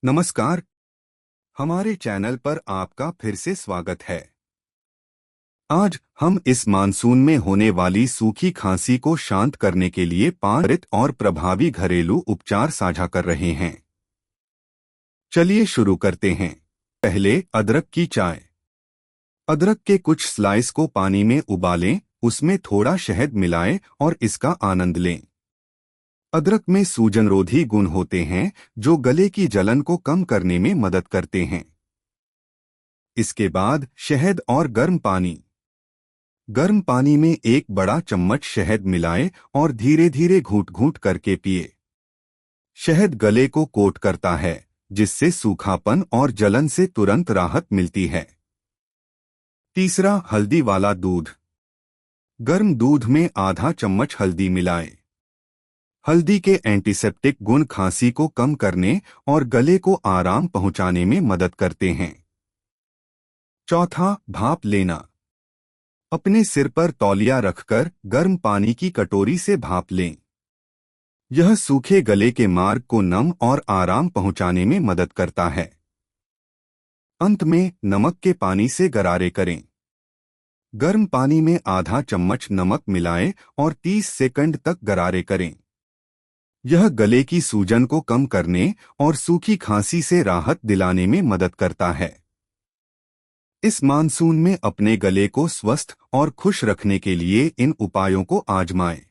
नमस्कार। हमारे चैनल पर आपका फिर से स्वागत है। आज हम इस मानसून में होने वाली सूखी खांसी को शांत करने के लिए 5 त्वरित और प्रभावी घरेलू उपचार साझा कर रहे हैं। चलिए शुरू करते हैं। पहले, अदरक की चाय। अदरक के कुछ स्लाइस को पानी में उबालें, उसमें थोड़ा शहद मिलाएं और इसका आनंद लें। अदरक में सूजनरोधी गुण होते हैं जो गले की जलन को कम करने में मदद करते हैं। इसके बाद शहद और गर्म पानी। गर्म पानी में एक बड़ा चम्मच शहद मिलाएं और धीरे धीरे घूंट घूंट करके पिए। शहद गले को कोट करता है, जिससे सूखापन और जलन से तुरंत राहत मिलती है। तीसरा, हल्दी वाला दूध। गर्म दूध में आधा चम्मच हल्दी मिलाएं। हल्दी के एंटीसेप्टिक गुण खांसी को कम करने और गले को आराम पहुंचाने में मदद करते हैं। चौथा, भाप लेना। अपने सिर पर तौलिया रखकर गर्म पानी की कटोरी से भाप लें। यह सूखे गले के मार्ग को नम और आराम पहुंचाने में मदद करता है। अंत में, नमक के पानी से गरारे करें। गर्म पानी में आधा चम्मच नमक मिलाएं और 30 सेकंड तक गरारे करें। यह गले की सूजन को कम करने और सूखी खांसी से राहत दिलाने में मदद करता है। इस मानसून में अपने गले को स्वस्थ और खुश रखने के लिए इन उपायों को आजमाएं।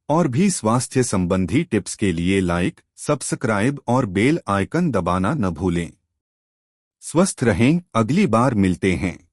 और भी स्वास्थ्य संबंधी टिप्स के लिए लाइक, सब्सक्राइब और बेल आइकन दबाना न भूलें। स्वस्थ रहें, अगली बार मिलते हैं।